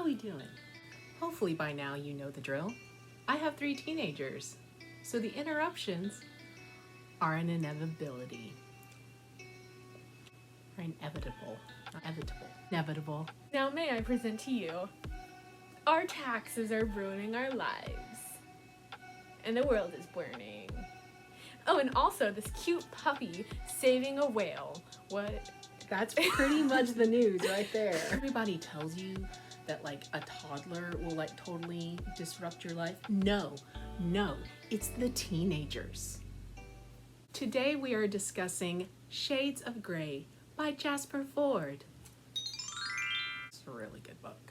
How we doing? Hopefully by now you know the drill. I have 3 teenagers, so the interruptions are an inevitability. Or inevitable. Not evitable. Inevitable. Now may I present to you, our taxes are ruining our lives. And the world is burning. Oh, and also this cute puppy saving a whale. What? That's pretty much the news right there. Everybody tells you that like a toddler will like totally disrupt your life. No, it's the teenagers. Today we are discussing Shades of Grey by Jasper Fforde. It's a really good book.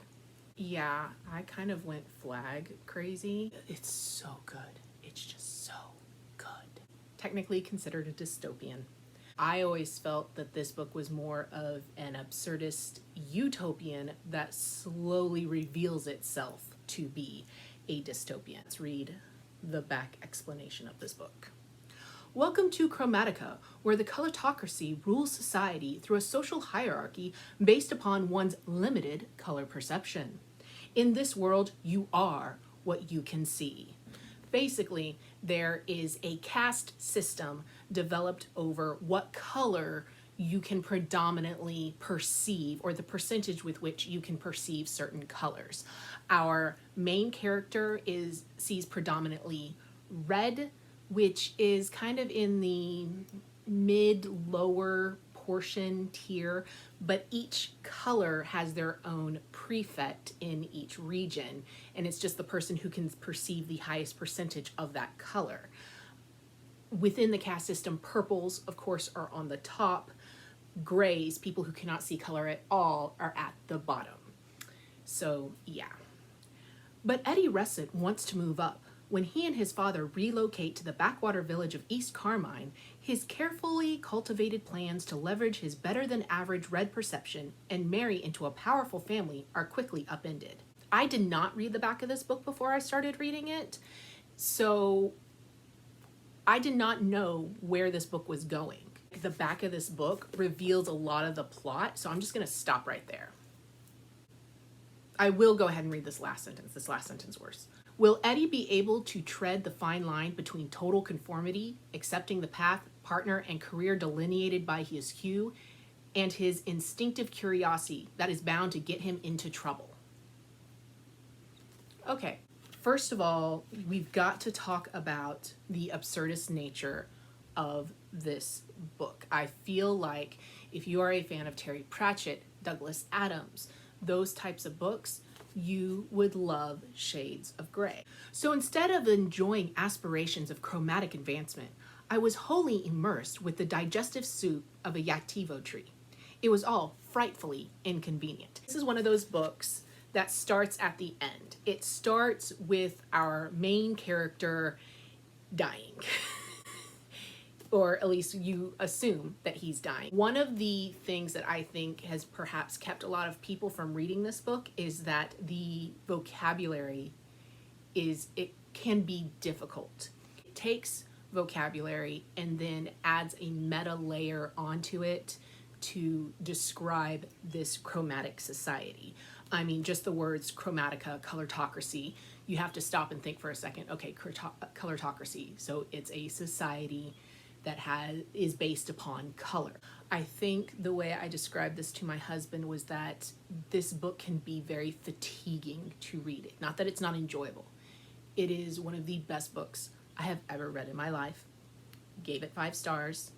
Yeah, I kind of went flag crazy. It's so good. It's just so good. Technically considered a dystopian. I always felt that this book was more of an absurdist utopian that slowly reveals itself to be a dystopian. Let's read the back explanation of this book. Welcome to Chromatica, where the colortocracy rules society through a social hierarchy based upon one's limited color perception. In this world, you are what you can see. Basically, there is a caste system developed over what color you can predominantly perceive, or the percentage with which you can perceive certain colors. Our main character sees predominantly red, which is kind of in the mid-lower portion tier, but each color has their own prefect in each region, and it's just the person who can perceive the highest percentage of that color. Within the caste system, purples, of course, are on the top. Grays, people who cannot see color at all, are at the bottom. So, yeah. But Eddie Russet wants to move up. When he and his father relocate to the backwater village of East Carmine, his carefully cultivated plans to leverage his better-than-average red perception and marry into a powerful family are quickly upended. I did not read the back of this book before I started reading it, so I did not know where this book was going. The back of this book reveals a lot of the plot, so I'm just going to stop right there. I will go ahead and read this last sentence. This last sentence worse. Will Eddie be able to tread the fine line between total conformity, accepting the path, partner, and career delineated by his hue, and his instinctive curiosity that is bound to get him into trouble? Okay, first of all, we've got to talk about the absurdist nature of this book. I feel like if you are a fan of Terry Pratchett, Douglas Adams, those types of books, you would love Shades of Grey. So instead of enjoying aspirations of chromatic advancement, I was wholly immersed with the digestive soup of a Yactivo tree. It was all frightfully inconvenient. This is one of those books that starts at the end. It starts with our main character dying. Or at least you assume that he's dying. One of the things that I think has perhaps kept a lot of people from reading this book is that the vocabulary it can be difficult. It takes vocabulary and then adds a meta layer onto it to describe this chromatic society. I mean, just the words chromatica, colortocracy, you have to stop and think for a second. Okay, colortocracy, so it's a society that is based upon color. I think the way I described this to my husband was that this book can be very fatiguing to read it. Not that it's not enjoyable. It is one of the best books I have ever read in my life. Gave it 5 stars.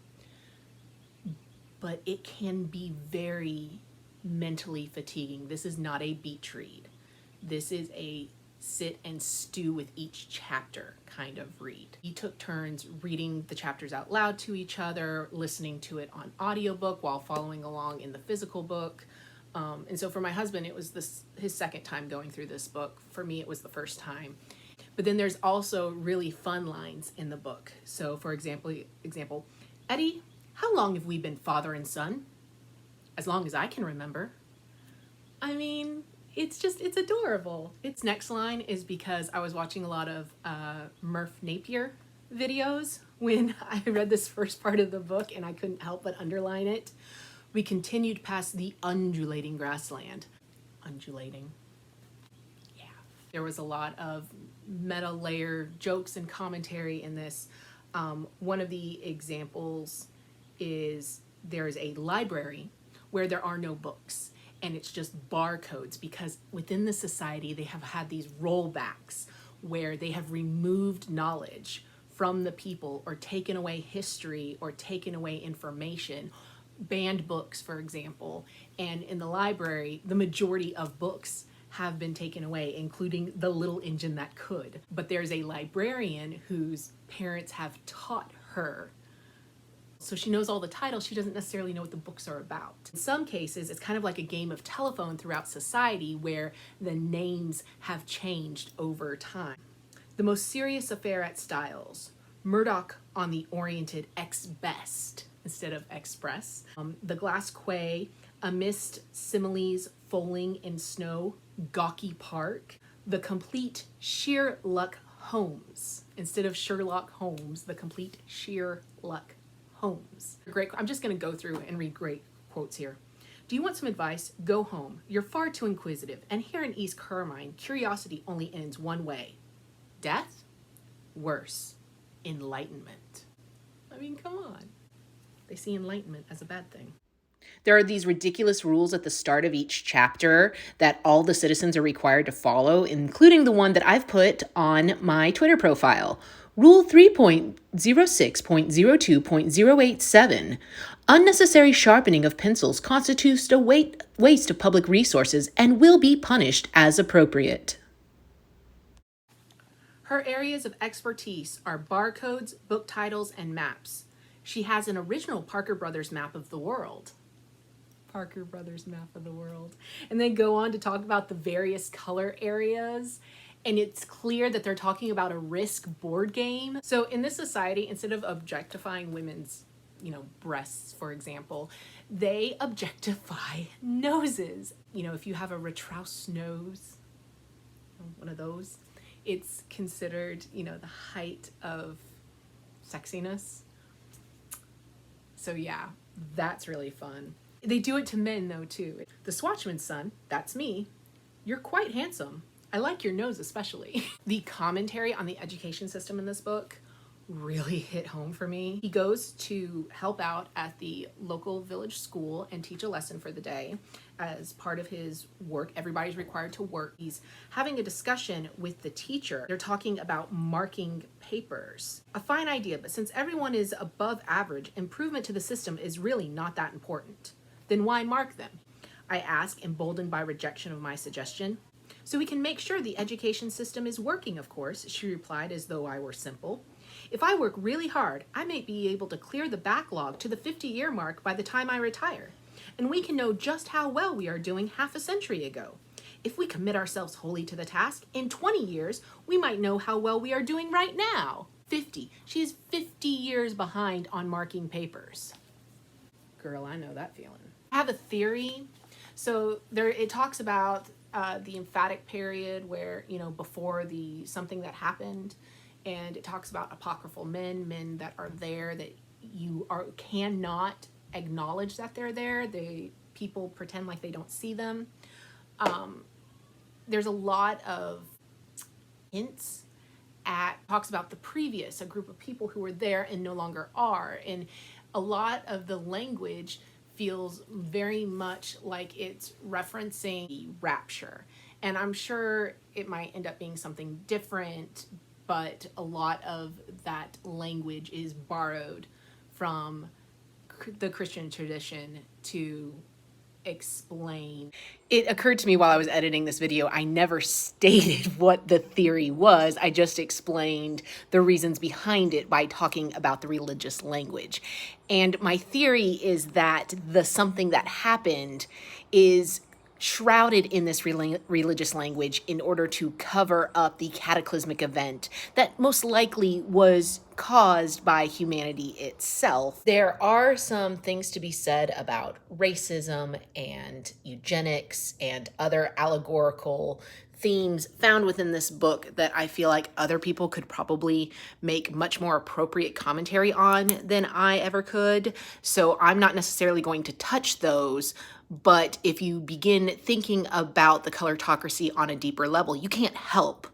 But it can be very mentally fatiguing. This is not a beach read. This is a sit and stew with each chapter kind of read. We took turns reading the chapters out loud to each other, listening to it on audiobook while following along in the physical book. And so for my husband, it was his second time going through this book. For me, it was the first time. But then there's also really fun lines in the book. So for example, Eddie, how long have we been father and son? As long as I can remember. I mean, it's adorable. Its next line is because I was watching a lot of Murph Napier videos when I read this first part of the book and I couldn't help but underline it. We continued past the undulating grassland. Undulating. There was a lot of meta layer jokes and commentary in this. One of the examples is there's a library where there are no books and it's just barcodes, because within the society they have had these rollbacks where they have removed knowledge from the people or taken away history or taken away information, banned books, for example. And in the library, the majority of books have been taken away, including The Little Engine That Could. But there's a librarian whose parents have taught her. So she knows all the titles, she doesn't necessarily know what the books are about. In some cases, it's kind of like a game of telephone throughout society where the names have changed over time. The Most Serious Affair at Styles, Murdoch on the Oriented Ex-Best instead of Express, The Glass Quay, Amidst Similes Falling in Snow, Gawky Park, The Complete Sheer Luck Holmes instead of Sherlock Holmes, The Complete Sheer Luck Holmes. Great. I'm just going to go through and read great quotes here. Do you want some advice? Go home. You're far too inquisitive. And here in East Carmine, curiosity only ends one way. Death? Worse. Enlightenment. I mean, come on. They see enlightenment as a bad thing. There are these ridiculous rules at the start of each chapter that all the citizens are required to follow, including the one that I've put on my Twitter profile. Rule 3.06.02.087. Unnecessary sharpening of pencils constitutes a waste of public resources and will be punished as appropriate. Her areas of expertise are barcodes, book titles, and maps. She has an original Parker Brothers map of the world. Parker Brothers map of the world. And they go on to talk about the various color areas. And it's clear that they're talking about a Risk board game. So in this society, instead of objectifying women's, breasts, for example, they objectify noses. If you have a retrous nose, one of those, it's considered, the height of sexiness. So yeah, that's really fun. They do it to men though too. The Swatchman's son, that's me. You're quite handsome. I like your nose especially. The commentary on the education system in this book really hit home for me. He goes to help out at the local village school and teach a lesson for the day. As part of his work, everybody's required to work. He's having a discussion with the teacher. They're talking about marking papers. A fine idea, but since everyone is above average, improvement to the system is really not that important. Then why mark them? I ask, emboldened by rejection of my suggestion. So we can make sure the education system is working, of course, she replied as though I were simple. If I work really hard, I may be able to clear the backlog to the 50-year mark by the time I retire. And we can know just how well we are doing half a century ago. If we commit ourselves wholly to the task, in 20 years, we might know how well we are doing right now. 50. She is 50 years behind on marking papers. Girl, I know that feeling. I have a theory. So it talks about the emphatic period where, before something that happened, and it talks about apocryphal men that are there that you cannot acknowledge that they're there. People pretend like they don't see them. There's a lot of hints talks about the previous, a group of people who were there and no longer are, and a lot of the language feels very much like it's referencing the rapture. And I'm sure it might end up being something different, but a lot of that language is borrowed from the Christian tradition to explain. It occurred to me while I was editing this video, I never stated what the theory was. I just explained the reasons behind it by talking about the religious language. And my theory is that the something that happened is shrouded in this religious language in order to cover up the cataclysmic event that most likely was caused by humanity itself. There are some things to be said about racism and eugenics and other allegorical themes found within this book that I feel like other people could probably make much more appropriate commentary on than I ever could. So I'm not necessarily going to touch those, but if you begin thinking about the colortocracy on a deeper level, you can't help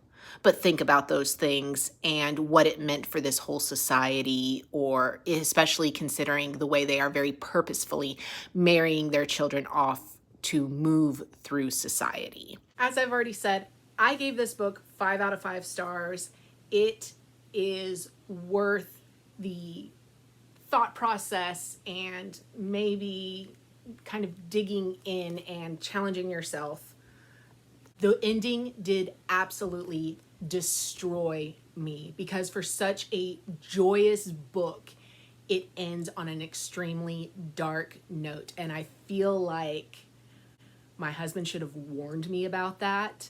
but think about those things and what it meant for this whole society, or especially considering the way they are very purposefully marrying their children off to move through society. As I've already said, I gave this book 5 out of 5 stars. It is worth the thought process and maybe kind of digging in and challenging yourself. The ending did absolutely destroy me, because for such a joyous book, it ends on an extremely dark note. And I feel like my husband should have warned me about that.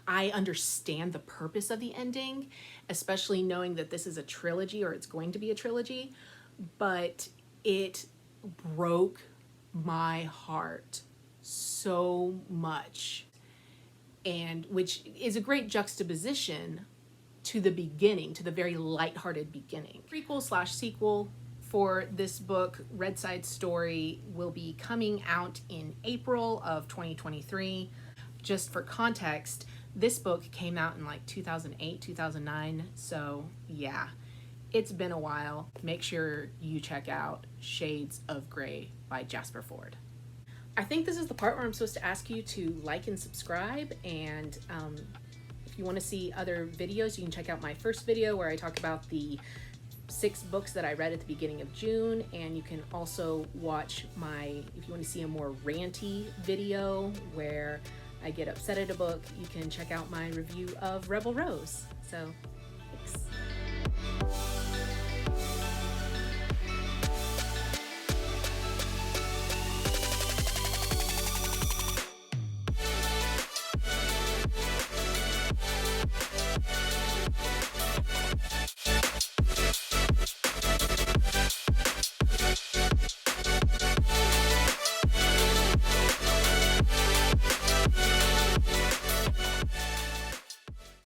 I understand the purpose of the ending, especially knowing that this is a trilogy, or it's going to be a trilogy, but it broke my heart so much. And which is a great juxtaposition to the beginning, to the very lighthearted beginning. Prequel/sequel for this book, Red Side Story, will be coming out in April of 2023. Just for context, this book came out in like 2008, 2009. So yeah, it's been a while. Make sure you check out Shades of Grey by Jasper Fforde. I think this is the part where I'm supposed to ask you to like and subscribe, and if you want to see other videos, you can check out my first video where I talk about the 6 books that I read at the beginning of June, and you can also watch if you want to see a more ranty video where I get upset at a book, you can check out my review of Rebel Rose. So, thanks.